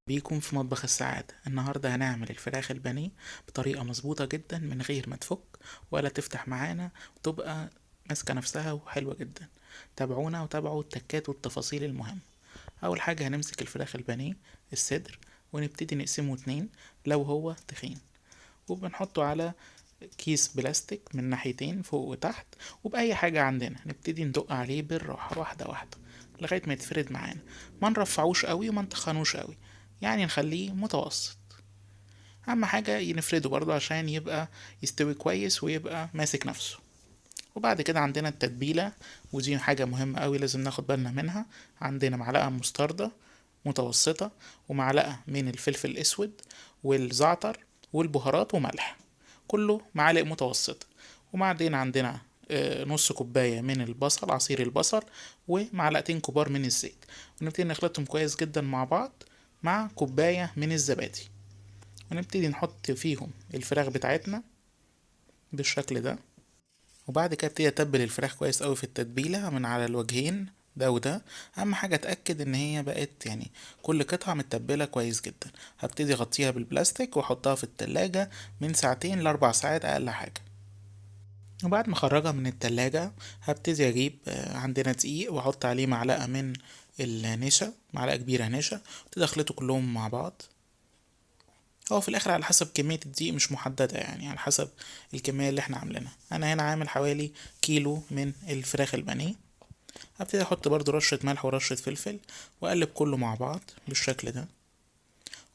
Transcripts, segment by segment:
بيكم في مطبخ السعادة. النهاردة هنعمل الفراخ البانيه بطريقة مظبوطة جدا من غير ما تفك ولا تفتح معانا، وتبقى ماسكة نفسها وحلوة جدا. تابعونا وتابعوا التكات والتفاصيل المهمة. أول حاجة هنمسك الفراخ البانيه الصدر ونبتدي نقسمه اتنين لو هو تخين، وبنحطه على كيس بلاستيك من ناحيتين فوق وتحت، وبأي حاجة عندنا نبتدي ندق عليه بالراحة واحدة واحدة لغاية ما يتفرد معانا. ما نرفعوش قوي وما نتخنوش قوي، يعني نخليه متوسط. اهم حاجة نفرده برضو عشان يبقى يستوي كويس ويبقى ماسك نفسه. وبعد كده عندنا التتبيلة، ودي حاجة مهمة قوي لازم ناخد بالنا منها. عندنا معلقة مستردة متوسطة، ومعلقة من الفلفل الاسود والزعتر والبهارات وملح، كله معالق متوسطة. وبعدين عندنا نص كوباية من البصل، عصير البصل، ومعلقتين كبار من الزيت، ونبتدي نخلطهم كويس جدا مع بعض مع كوباية من الزبادي، ونبتدي نحط فيهم الفراخ بتاعتنا بالشكل ده. وبعد كده ابتدي اتبل الفراخ كويس قوي في التتبيله من على الوجهين ده وده. اهم حاجه اتاكد ان هي بقت يعني كل قطعه متبله كويس جدا. هبتدي اغطيها بالبلاستيك واحطها في التلاجة من ساعتين لاربع ساعات اقل حاجه. وبعد ما اخرجها من التلاجة هبتدي اجيب عندنا دقيق واحط عليه معلقه من النشا، معلقه كبيره نشا، وابتدي اخلطه كلهم مع بعض. هو في الاخر على حسب كمية الدقيق، مش محددة يعني، على حسب الكمية اللي احنا عاملينها. انا هنا عامل حوالي كيلو من الفراخ البانيه. هبتدي احط برضو رشة ملح ورشة فلفل واقلب كله مع بعض بالشكل ده.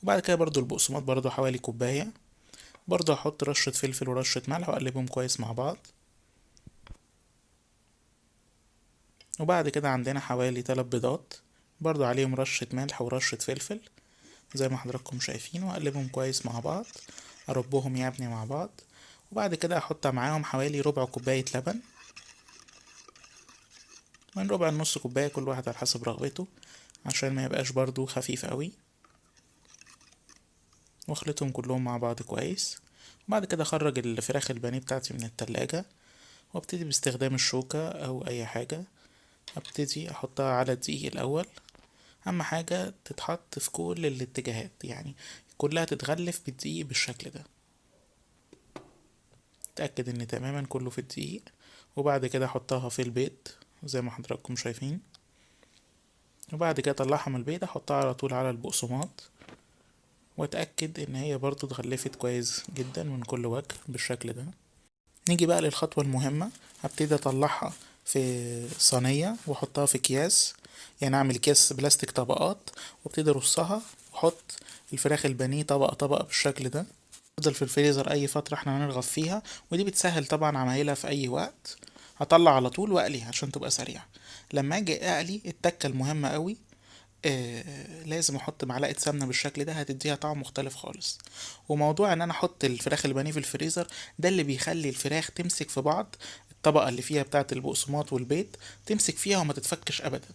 وبعد كده برضو البقسماط برضو حوالي كوباية، برضو هحط رشة فلفل ورشة ملح واقلبهم كويس مع بعض. وبعد كده عندنا حوالي 3 بيضات، برضو عليهم رشة ملح ورشة فلفل زي ما حضراتكم شايفين، واقلبهم كويس مع بعض، اربهم يعني مع بعض. وبعد كده احط معاهم حوالي ربع كوباية لبن، من ربع لنص كوباية كل واحد على حسب رغبته، عشان ما يبقاش برضو خفيف قوي. واخلطهم كلهم مع بعض كويس. وبعد كده اخرج الفراخ البانيه بتاعتي من التلاجة، وابتدي باستخدام الشوكة او اي حاجة ابتدي احطها على الدقيق الاول. اهم حاجة تتحط في كل الاتجاهات، يعني كلها تتغلف بالدقيق بالشكل ده. اتأكد ان تماما كله في الدقيق. وبعد كده احطها في البيض زي ما حضراتكم شايفين. وبعد كده اطلعها من البيض احطها على طول على البقسماط، واتأكد ان هي برضو اتغلفت كويس جدا من كل وجه بالشكل ده. نيجي بقى للخطوة المهمة. هبتدي اطلعها في صينية واحطها في اكياس، يعني اعمل اكياس بلاستيك طبقات، وابتدي ارصها واحط الفراخ البانيه طبقة طبقة بالشكل ده. تفضل في الفريزر اي فترة احنا هنرغب فيها، ودي بتسهل طبعا عمايلها في اي وقت. هطلع على طول واقلي عشان تبقى سريعة. لما اجي اقلي التكة المهمة قوي، لازم احط معلقة سمنة بالشكل ده، هتديها طعم مختلف خالص. وموضوع ان انا احط الفراخ البانيه في الفريزر ده اللي بيخلي الفراخ تمسك في بعض، الطبقة اللي فيها بتاعة البقسماط والبيض تمسك فيها وما تتفكش ابدا.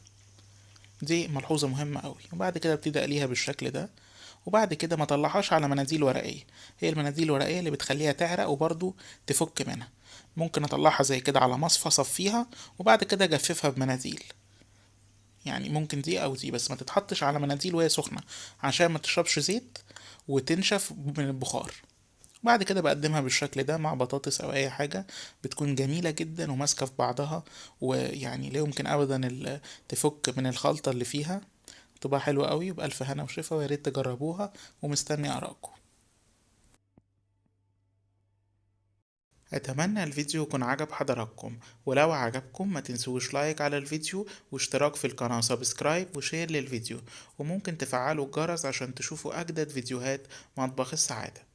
دي ملحوظة مهمة قوي. وبعد كده ابتدي اقليها بالشكل ده. وبعد كده ما طلعهاش على مناديل ورقية، هي المناديل الورقية اللي بتخليها تعرق وبرضو تفك منها. ممكن اطلعها زي كده على مصفى صفيها، وبعد كده اجففها بمناديل، يعني ممكن دي او دي، بس ما تتحطش على مناديل وهي سخنة عشان ما تشربش زيت وتنشف من البخار. بعد كده بقدمها بالشكل ده مع بطاطس او اي حاجة، بتكون جميلة جدا وماسكة في بعضها، ويعني لا يمكن ابدا تفك من الخلطة اللي فيها. تبقى حلوة قوي، بألف هنا وشفا، ويا ريت تجربوها، ومستني آرائكم. أتمنى الفيديو يكون عجب حضراتكم، ولو عجبكم ما تنسوش لايك على الفيديو واشتراك في القناة، سبسكرايب وشير للفيديو، وممكن تفعلوا الجرس عشان تشوفوا أجدد فيديوهات مطبخ السعادة.